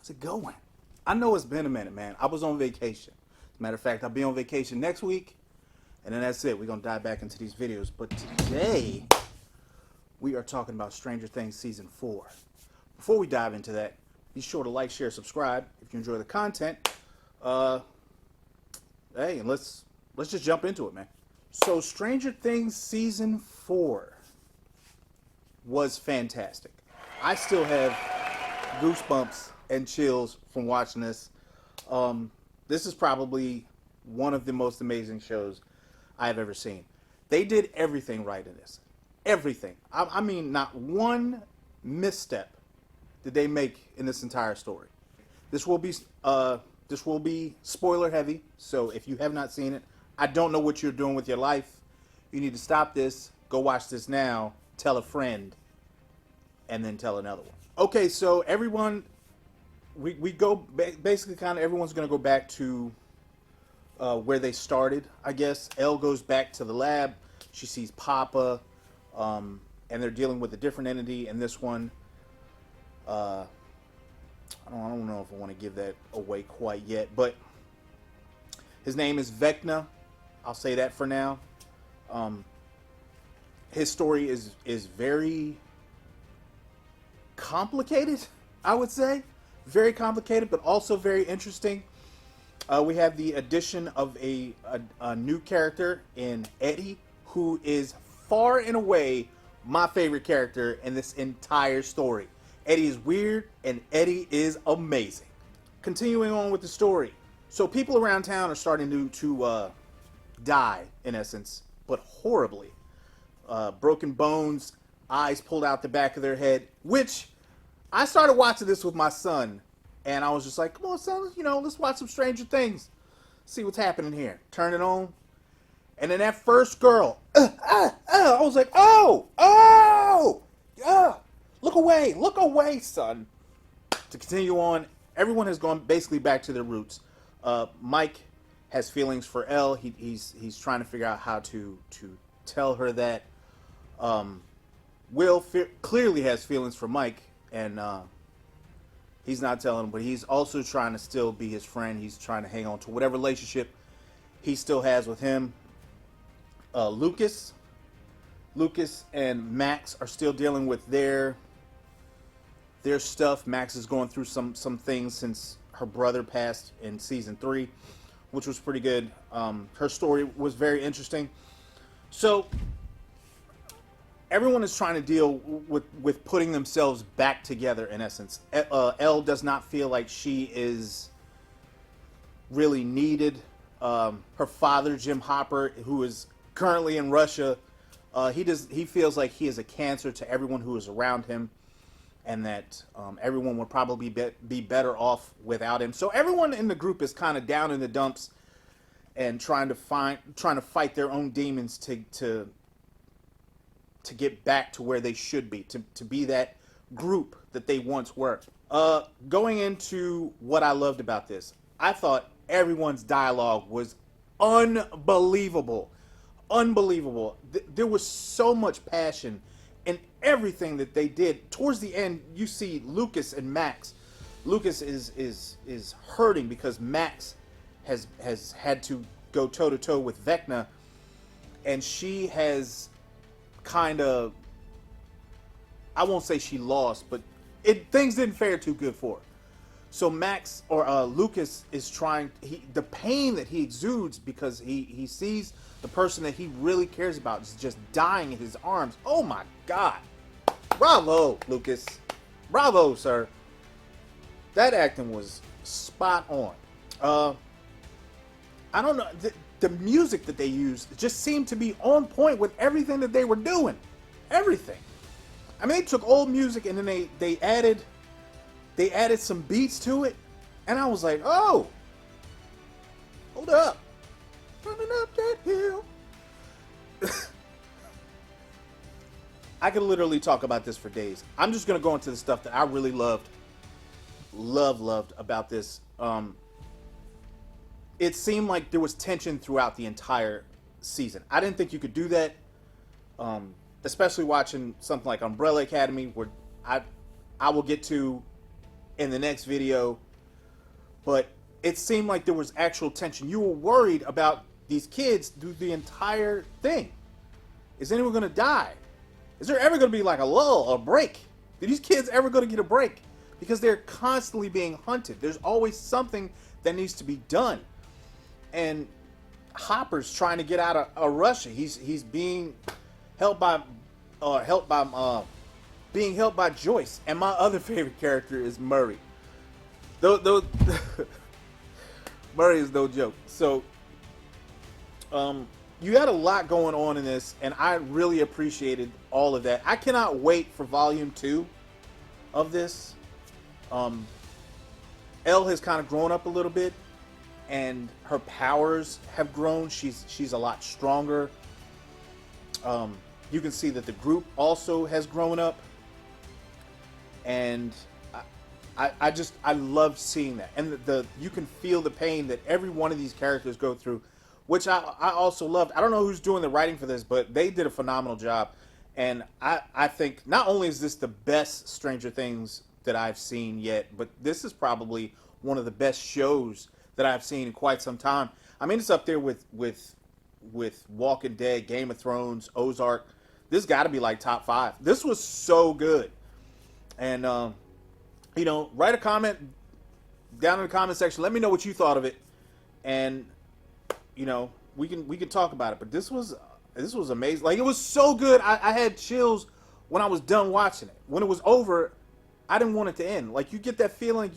How's it going? I know it's been a minute, man. I was on vacation. As a matter of fact, I'll be on vacation next week, and then that's it. We're going to dive back into these videos. But today, we are talking about Stranger Things Season 4. Before we dive into that, be sure to like, share, subscribe if you enjoy the content. Hey, and let's just jump into it, man. So, Stranger Things Season 4 was fantastic. I still have goosebumps and chills from watching this. This is probably one of the most amazing shows I've ever seen. They did everything right in this. Everything. I mean, not one misstep did they make in this entire story. This will be spoiler heavy. So if you have not seen it, I don't know what you're doing with your life. You need to stop this. Go watch this now. Tell a friend, and then tell another one. Okay, so everyone, we go basically kind of everyone's going to go back to where they started, I guess. Elle goes back to the lab. She sees Papa, and they're dealing with a different entity. And this one, I don't know if I want to give that away quite yet, but his name is Vecna. I'll say that for now. His story is very complicated, I would say. Very complicated, but also very interesting. We have the addition of a new character in Eddie, who is far and away my favorite character in this entire story. Eddie is weird, and Eddie is amazing. Continuing on with the story. So people around town are starting to die, in essence, but horribly. Broken bones, eyes pulled out the back of their head, which I started watching this with my son, and I was just like, come on, son, let's watch some Stranger Things. See what's happening here. Turn it on. And then that first girl, I was like, look away, son. To continue on, everyone has gone basically back to their roots. Mike has feelings for Elle. He's trying to figure out how to tell her that. Will clearly has feelings for Mike, and he's not telling him, but he's also trying to still be his friend. He's trying to hang on to whatever relationship he still has with him. Lucas and Max are still dealing with their stuff. Max is going through some things since her brother passed in season 3, which was pretty good. Her story was very interesting. So everyone is trying to deal with putting themselves back together, in essence. Elle does not feel like she is really needed. Her father, Jim Hopper, who is currently in Russia, he feels like he is a cancer to everyone who is around him, and that everyone would probably be better off without him. So everyone in the group is kind of down in the dumps and trying to fight their own demons to get back to where they should be, to be that group that they once were. Going into what I loved about this, I thought everyone's dialogue was unbelievable. Unbelievable. There was so much passion in everything that they did. Towards the end, you see Lucas and Max. Lucas is hurting because Max has had to go toe-to-toe with Vecna, and she has kind of, I won't say she lost, but things didn't fare too good for her. So Max, or Lucas, is trying, the pain that he exudes because he sees the person that he really cares about is just dying in his arms. Oh my God. Bravo, Lucas. Bravo, sir. That acting was spot on. I don't know, the music that they used just seemed to be on point with everything that they were doing. Everything. I mean, they took old music and then they added some beats to it, and I was like, oh, hold up. Running up that hill. I could literally talk about this for days. I'm just going to go into the stuff that I really loved about this. It seemed like there was tension throughout the entire season. I didn't think you could do that, especially watching something like Umbrella Academy, where I will get to in the next video, but it seemed like there was actual tension. You were worried about these kids through the entire thing. Is anyone going to die? Is there ever going to be like a lull, a break? Are these kids ever going to get a break? Because they're constantly being hunted. There's always something that needs to be done. And Hopper's trying to get out of Russia. He's being held by being held by Joyce. And my other favorite character is Murray. Those Murray is no joke. So you had a lot going on in this, and I really appreciated all of that. I cannot wait for volume 2 of this. Elle has kind of grown up a little bit, and her powers have grown. She's a lot stronger. You can see that the group also has grown up, and I love seeing that. And you can feel the pain that every one of these characters go through, which I also loved. I don't know who's doing the writing for this, but they did a phenomenal job. And I think not only is this the best Stranger Things that I've seen yet, but this is probably one of the best shows that I've seen in quite some time. I mean, it's up there with Walking Dead, Game of Thrones, Ozark. This got to be like top 5. This was so good. And write a comment down in the comment section. Let me know what you thought of it, and we can talk about it. But this was amazing. Like, it was so good. I had chills when I was done watching it. When it was over, I didn't want it to end. Like, you get that feeling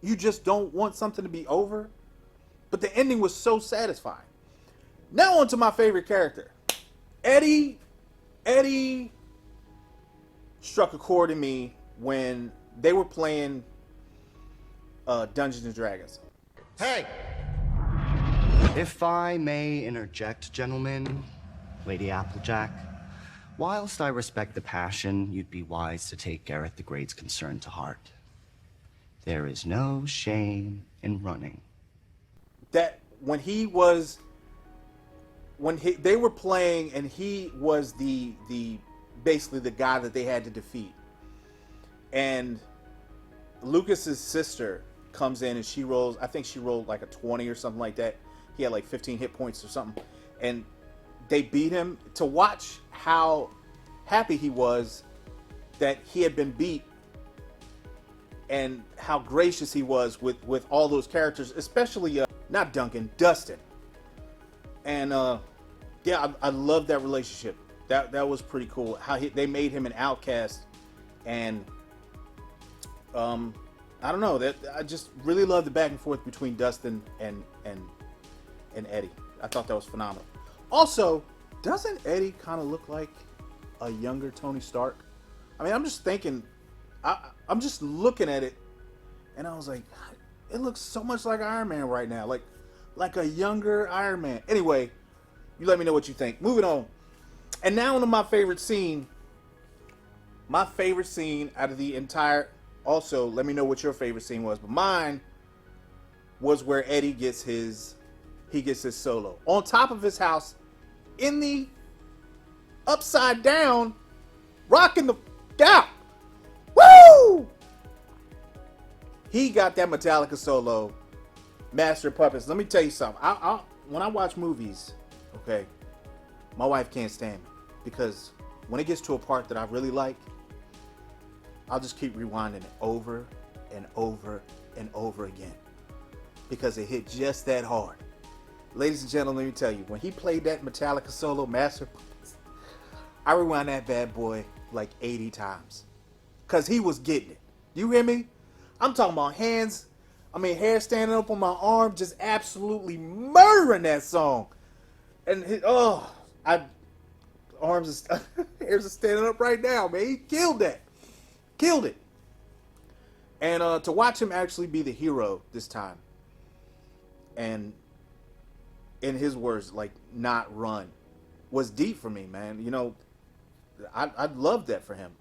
you just don't want something to be over, but the ending was so satisfying. Now on to my favorite character, Eddie. Eddie struck a chord in me when they were playing Dungeons and Dragons. Hey! If I may interject, gentlemen, Lady Applejack, whilst I respect the passion, you'd be wise to take Gareth the Great's concern to heart. There is no shame in running. That when they were playing, and he was the basically the guy that they had to defeat, and Lucas's sister comes in and she rolls, I think she rolled like a 20 or something like that. He had like 15 hit points or something, and they beat him. To watch how happy he was that he had been beat, and how gracious he was with all those characters, especially not Duncan, Dustin. And yeah, I love that relationship. That was pretty cool. How they made him an outcast, and I don't know, that I just really love the back and forth between Dustin and Eddie. I thought that was phenomenal. Also, doesn't Eddie kind of look like a younger Tony Stark? I mean, I'm just thinking, I'm just looking at it, and I was like, it looks so much like Iron Man right now, like a younger Iron Man. Anyway, you let me know what you think. Moving on. And now on to my favorite scene. My favorite scene out of the entire... Also, let me know what your favorite scene was. But mine was where Eddie gets his solo. On top of his house, in the upside down, rocking the out. Woo! He got that Metallica solo. Master of Puppets. Let me tell you something. When I watch movies, okay, my wife can't stand me, because when it gets to a part that I really like, I'll just keep rewinding it over and over and over again, because it hit just that hard. Ladies and gentlemen, let me tell you, when he played that Metallica solo, Master of Puppets, I rewound that bad boy like 80 times, because he was getting it. You hear me? I'm talking about hair standing up on my arm, just absolutely murdering that song. And hairs are standing up right now, man. He killed that. Killed it. And to watch him actually be the hero this time, and in his words, like, not run, was deep for me, man. I loved that for him.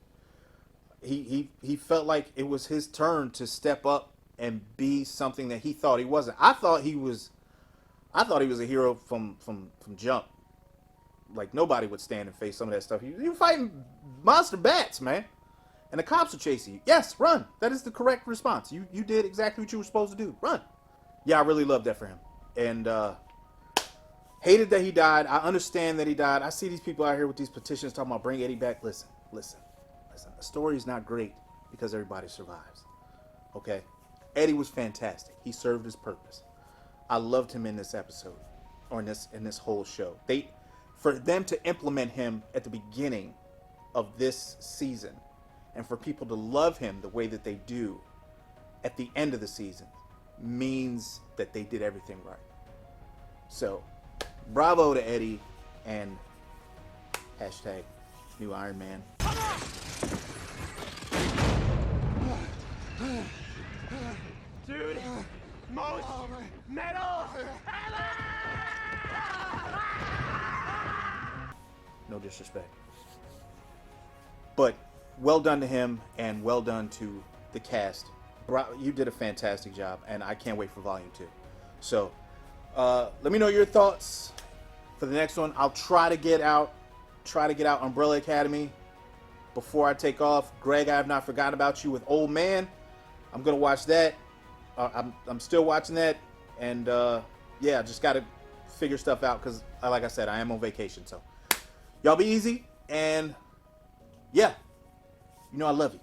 He felt like it was his turn to step up and be something that he thought he wasn't. I thought he was a hero from jump. Like, nobody would stand and face some of that stuff. He was fighting monster bats, man. and the cops are chasing you. Yes, run. That is the correct response. You did exactly what you were supposed to do. Run. Yeah, I really loved that for him. And hated that he died. I understand that he died. I see these people out here with these petitions talking about bring Eddie back. Listen. The story is not great because everybody survives. Okay? Eddie was fantastic. He served his purpose. I loved him in this episode, or in this whole show. For them to implement him at the beginning of this season, and for people to love him the way that they do at the end of the season, means that they did everything right. So, bravo to Eddie, and hashtag new Iron Man. Dude, most metal ever! No disrespect. But well done to him, and well done to the cast. You did a fantastic job, and I can't wait for Volume 2. So, let me know your thoughts for the next one. I'll try to get out Umbrella Academy before I take off. Greg, I have not forgotten about you with Old Man. I'm gonna watch that. I'm still watching that, and yeah, just gotta figure stuff out because, like I said, I am on vacation. So, y'all be easy, and yeah, I love you.